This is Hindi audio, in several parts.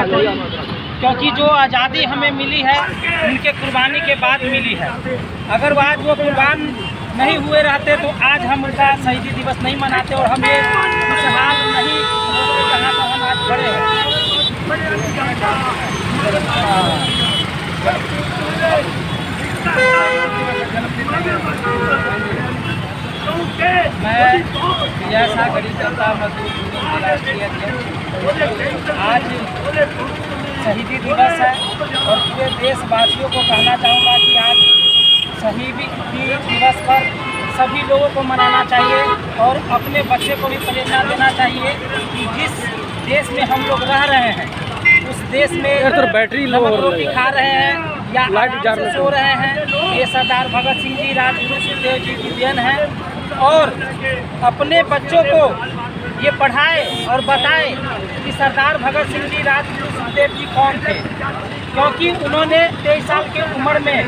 चाहते क्योंकि जो आज़ादी हमें मिली है उनके कुर्बानी के बाद मिली है। अगर आज वो कुर्बान नहीं हुए रहते तो आज हम उनका शहीदी दिवस नहीं मनाते और हम ये खुशहाल नहीं जहाँ पर हम आज खड़े हैं। मैं जैसा गरीब जनता मजदूर यूनियन के राष्ट्रीय अध्यक्ष, आज शहीदी दिवस है और पूरे देशवासियों को कहना चाहूँगा कि आज शहीदी दिवस पर सभी लोगों को मनाना चाहिए और अपने बच्चे को भी प्रेरणा देना चाहिए कि जिस देश में हम लोग रह रहे हैं उस देश में बैटरी नमक रोटी खा रहे हैं या आराम से सो रहे हैं, ये सरदार भगत सिंह जी, राजगुरु सुखदेव जी की देन है। और अपने बच्चों को ये पढ़ाए और बताए कि सरदार भगत सिंह जी, राजगुरु सुखदेव जी कौन थे, क्योंकि उन्होंने 23 साल की उम्र में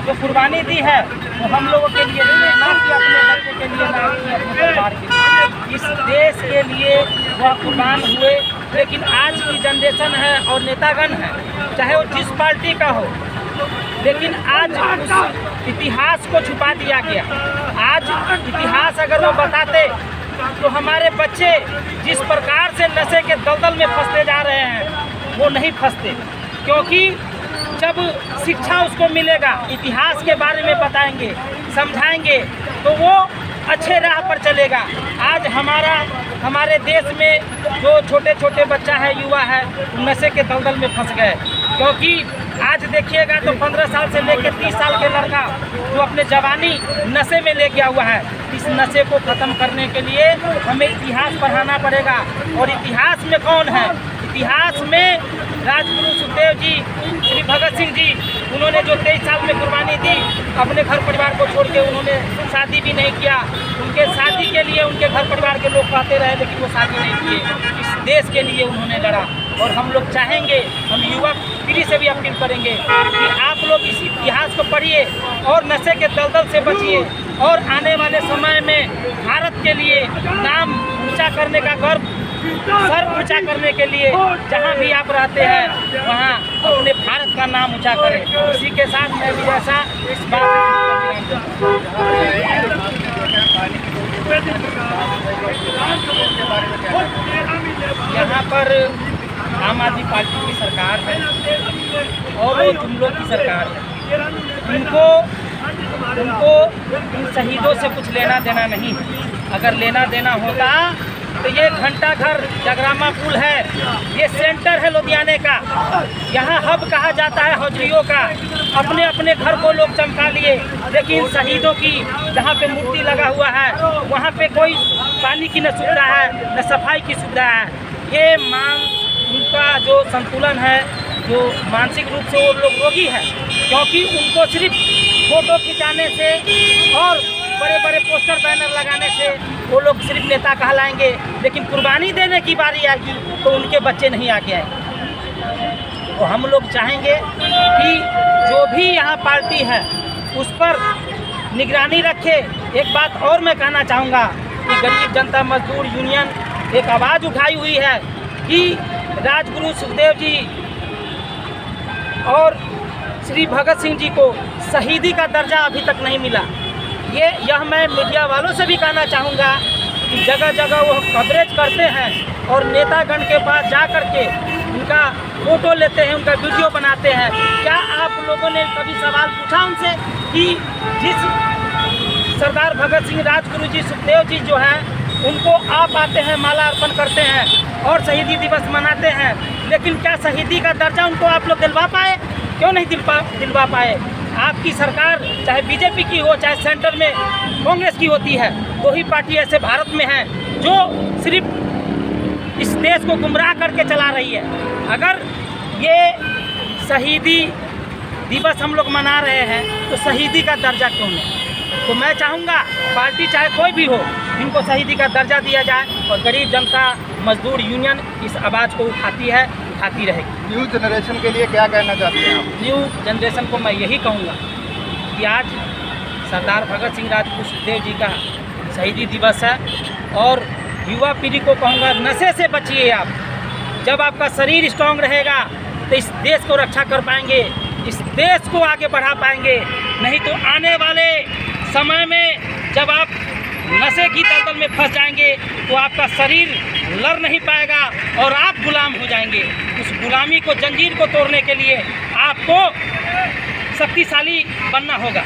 जो कुर्बानी दी है वो हम लोगों के लिए दी है, ना कि अपने बच्चे के लिए, ना कि अपने परिवार के लिए। इस देश के लिए वह कुर्बान हुए। लेकिन आज की जनरेशन है और नेतागण है, चाहे वो जिस पार्टी का हो, लेकिन आज उस इतिहास को छुपा दिया गया। आज इतिहास अगर वो बताते तो हमारे बच्चे जिस प्रकार से नशे के दलदल में फंसते जा रहे हैं वो नहीं फंसते, क्योंकि जब शिक्षा उसको मिलेगा, इतिहास के बारे में बताएंगे, समझाएंगे, तो वो अच्छे राह पर चलेगा। आज हमारे देश में जो छोटे छोटे बच्चा है, युवा है, नशे के दलदल में फंस गए। क्योंकि आज देखिएगा तो 15 साल से लेकर 30 साल के लड़का जो अपने जवानी नशे में ले गया हुआ है, इस नशे को ख़त्म करने के लिए हमें इतिहास पढ़ाना पड़ेगा। और इतिहास में कौन है? इतिहास में राजगुरु सुखदेव जी, श्री भगत सिंह जी, उन्होंने जो 23 साल में कुर्बानी दी, अपने घर परिवार को छोड़ के उन्होंने शादी भी नहीं किया। उनके शादी के लिए उनके घर परिवार के लोग कहते रहे, लेकिन वो शादी नहीं किए। इस देश के लिए उन्होंने लड़ा। और हम लोग चाहेंगे, हम युवा पीढ़ी से भी अपील करेंगे कि आप लोग इस इतिहास को पढ़िए और नशे के दलदल से बचिए और आने वाले समय में भारत के लिए नाम ऊंचा करने का गर्व, सर ऊंचा करने के लिए जहां भी आप रहते हैं वहां अपने भारत का नाम ऊंचा करें। इसी के साथ मैं भी ऐसा इस बात यहाँ पर आम आदमी पार्टी की सरकार है और वो जुमलों की सरकार है। उनको इन शहीदों से कुछ लेना देना नहीं है। अगर लेना देना होता तो ये घंटा घर जगरामा पुल है, ये सेंटर है लुधियाने का, यहाँ हब कहा जाता है हौजरियों का। अपने अपने घर को लोग चमका लिए, लेकिन शहीदों की जहाँ पे मूर्ति लगा हुआ है वहाँ पे कोई पानी की न सुविधा है, न सफाई की सुविधा है। ये उनका जो संतुलन है, जो मानसिक रूप से वो लोग रोगी है, क्योंकि उनको सिर्फ फोटो खिंचाने से और बड़े बड़े पोस्टर बैनर लगाने से वो लोग सिर्फ नेता कहलाएंगे, लेकिन कुर्बानी देने की बारी आएगी तो उनके बच्चे नहीं आगे आएंगे। तो हम लोग चाहेंगे कि जो भी यहाँ पार्टी है उस पर निगरानी रखे। एक बात और मैं कहना चाहूँगा कि गरीब जनता मजदूर यूनियन एक आवाज़ उठाई हुई है कि राजगुरु सुखदेव जी और श्री भगत सिंह जी को शहीदी का दर्जा अभी तक नहीं मिला। यह मैं मीडिया वालों से भी कहना चाहूँगा कि जगह जगह वो कवरेज करते हैं और नेतागण के पास जा कर के उनका फ़ोटो लेते हैं, उनका वीडियो बनाते हैं। क्या आप लोगों ने कभी सवाल पूछा उनसे कि जिस सरदार भगत सिंह, राजगुरु जी, सुखदेव जी जो हैं उनको आप आते हैं, माला अर्पण करते हैं और शहीदी दिवस मनाते हैं, लेकिन क्या शहीदी का दर्जा उनको आप लोग दिलवा पाए? क्यों नहीं दिलवा पाए? आपकी सरकार चाहे बीजेपी की हो, चाहे सेंटर में कांग्रेस की होती है, दो ही पार्टी ऐसे भारत में हैं जो सिर्फ इस देश को गुमराह करके चला रही है। अगर ये शहीदी दिवस हम लोग मना रहे हैं तो शहीदी का दर्जा क्यों नहीं? तो मैं चाहूँगा पार्टी चाहे कोई भी हो, इनको शहीदी का दर्जा दिया जाए और गरीब जनता मजदूर यूनियन इस आवाज़ को उठाती है, उठाती रहेगी। न्यू जनरेशन के लिए क्या कहना चाहते हैं आप? न्यू जनरेशन को मैं यही कहूँगा कि आज सरदार भगत सिंह, राजगुरु सुखदेव जी का शहीदी दिवस है और युवा पीढ़ी को कहूँगा नशे से बचिए आप। जब आपका शरीर स्ट्रांग रहेगा तो इस देश को रक्षा कर पाएंगे, इस देश को आगे बढ़ा पाएंगे। नहीं तो आने वाले समय में जब आप नशे की दलदल में फंस जाएंगे तो आपका शरीर लड़ नहीं पाएगा और आप गुलाम हो जाएंगे। उस गुलामी को, जंजीर को तोड़ने के लिए आपको शक्तिशाली बनना होगा।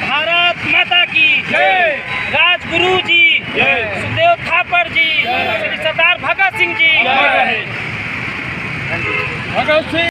भारत माता की जय, राजगुरु जी, सुखदेव थापर जी, श्री सरदार भगत सिंह जी।